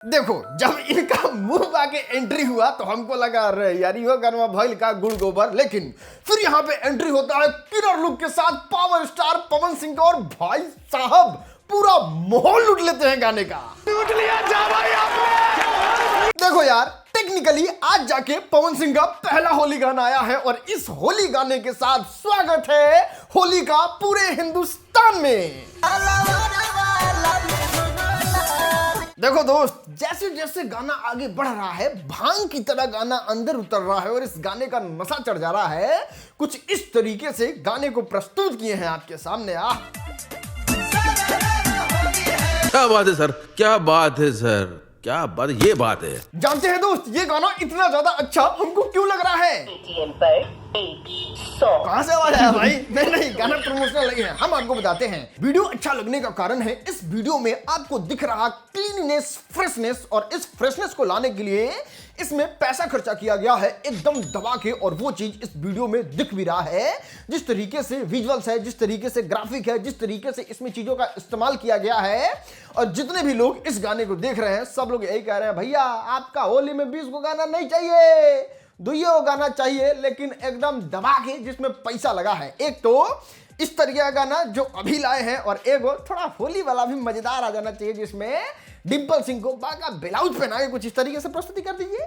देखो, जब इनका मुंह आके एंट्री हुआ तो हमको लगा अरे यार यो गरमा भइल का गुड़ गोबर, लेकिन फिर यहाँ पे एंट्री होता है किलर लुक के साथ पावर स्टार पवन सिंह का, और भाई साहब पूरा माहौल लूट लेते हैं गाने का। लूट लिया जा भाई आपने। देखो यार, टेक्निकली आज जाके पवन सिंह का पहला होली गाना आया है और इस होली गाने के साथ स्वागत है होली का पूरे हिंदुस्तान में। देखो दोस्त, जैसे जैसे गाना आगे बढ़ रहा है भांग की तरह गाना अंदर उतर रहा है और इस गाने का नशा चढ़ जा रहा है। कुछ इस तरीके से गाने को प्रस्तुत किए हैं आपके सामने। क्या बात है सर, क्या बात है सर, क्या बात, ये बात है। जानते हैं दोस्त, ये गाना इतना ज्यादा अच्छा हमको क्यों लग रहा है? कहां से आवाज आया भाई? नहीं, गाना प्रमोशनल नहीं है, हम आपको बताते हैं। वीडियो अच्छा लगने का कारण है इस वीडियो में आपको दिख रहा क्लीननेस, फ्रेशनेस, और इस फ्रेशनेस को लाने के लिए इसमें पैसा खर्चा किया गया है एकदम दबा के, और वो चीज इस वीडियो में दिख भी रहा है। जिस तरीके से विजुअल्स है, जिस तरीके से ग्राफिक है, जिस तरीके से इसमें चीजों का इस्तेमाल किया गया है, और जितने भी लोग इस गाने को देख रहे हैं सब लोग यही कह रहे हैं भैया आपका होली में 20 को गाना नहीं चाहिए, दुइयों गाना चाहिए, लेकिन एकदम दबा के जिसमें पैसा लगा है। एक तो इस तरीके का गाना जो अभी लाए हैं, और एक थोड़ा होली वाला भी मजेदार आ जाना चाहिए जिसमें डिंपल सिंह को बाका ब्लाउज पहना के कुछ इस तरीके से प्रस्तुति कर दीजिए।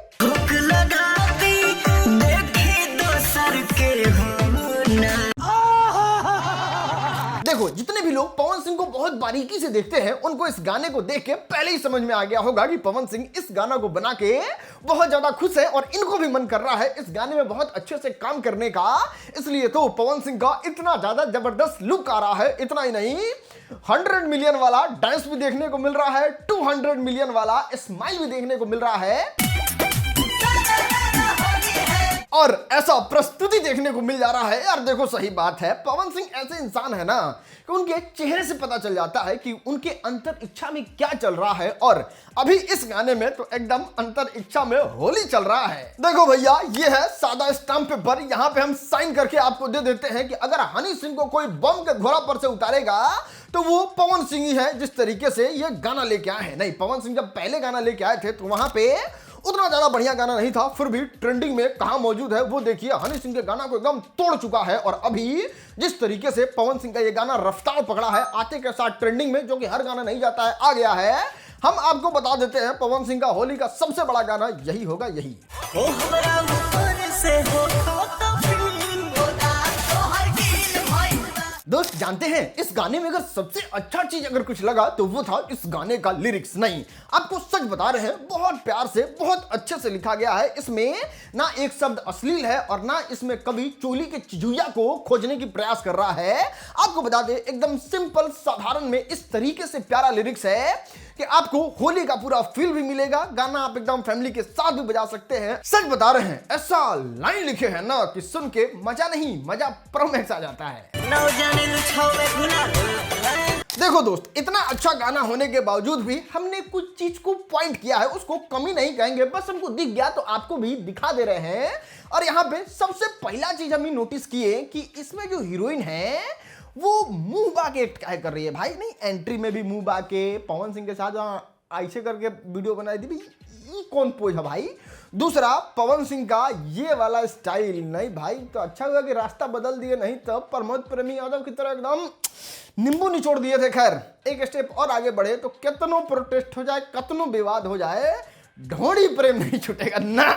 देखो, जितने भी लोग पवन सिंह को बहुत बारीकी से देखते हैं उनको इस गाने को देख के पहले ही समझ में आ गया होगा कि पवन सिंह इस गाना को बना के बहुत ज्यादा खुश है और इनको भी मन कर रहा है इस गाने में बहुत अच्छे से काम करने का। इसलिए तो पवन सिंह का इतना ज्यादा जबरदस्त लुक आ रहा है। इतना ही नहीं, 100 मिलियन वाला डांस भी देखने को मिल रहा है, 200 मिलियन वाला स्माइल भी देखने को मिल रहा है, और ऐसा प्रस्तुति देखने को मिल जा रहा है। यार देखो, सही बात है, पवन सिंह ऐसे इंसान है ना कि उनके चेहरे से पता चल जाता है कि उनके अंतर इच्छा में क्या चल रहा है, और अभी इस गाने में तो एकदम अंतर इच्छा में होली चल रहा है। देखो भैया, ये है सादा स्टाम्प पेपर, यहाँ पे हम साइन करके आपको दे देते हैं कि अगर हनी सिंह को कोई बम के घोड़ा पर से उतारेगा तो वो पवन सिंह ही है जिस तरीके से ये गाना लेके आए हैं। नहीं, पवन सिंह जब पहले गाना लेके आए थे तो वहां पे उतना ज्यादा बढ़िया गाना नहीं था, फिर भी ट्रेंडिंग में कहां मौजूद है वो देखिए, हनी सिंह के गाना को एकदम तोड़ चुका है। और अभी जिस तरीके से पवन सिंह का ये गाना रफ्तार पकड़ा है आते के साथ ट्रेंडिंग में, जो कि हर गाना नहीं जाता है, आ गया है। हम आपको बता देते हैं पवन सिंह का होली का सबसे बड़ा गाना यही होगा, यही। दोस्त जानते हैं, इस गाने में अगर सबसे अच्छा चीज अगर कुछ लगा तो वो था इस गाने का लिरिक्स। नहीं, आपको सच बता रहे हैं, बहुत प्यार से, बहुत अच्छे से लिखा गया है। इसमें ना एक शब्द अश्लील है और ना इसमें कभी चोली के चिजुया को खोजने की प्रयास कर रहा है। आपको बता दें, एकदम सिंपल साधारण में इस तरीके से प्यारा लिरिक्स है कि आपको होली का पूरा फील भी मिलेगा। गाना आप एकदम फैमिली के साथ भी बजा सकते हैं। सच बता रहे हैं, ऐसा लाइन लिखे हैं ना कि सुन के मजा नहीं, मजा प्रोमैक्स आ जाता है। देखो दोस्त, इतना अच्छा गाना होने के बावजूद भी हमने कुछ चीज को पॉइंट किया है, उसको कमी नहीं कहेंगे, बस हमको दिख गया तो आपको भी दिखा दे रहे हैं। और यहाँ पे सबसे पहला चीज हमने नोटिस किए कि इसमें जो हीरोइन है वो मुंह बाके एक्ट कर रही है। भाई नहीं, एंट्री में भी मुंह बाके पवन सिंह के साथ ऐसे करके वीडियो बनाई थी, ये कौन पोज है भाई? दूसरा, पवन सिंह का ये वाला स्टाइल नहीं भाई, तो अच्छा हुआ कि रास्ता बदल दिए, नहीं तो प्रमोद प्रेमी यादव की तरह एकदम नींबू निचोड़ दिए थे। खैर, एक स्टेप और आगे बढ़े तो कितनों प्रोटेस्ट हो जाए, कितनों विवाद हो जाए, ढोड़ी प्रेम नहीं छूटेगा ना।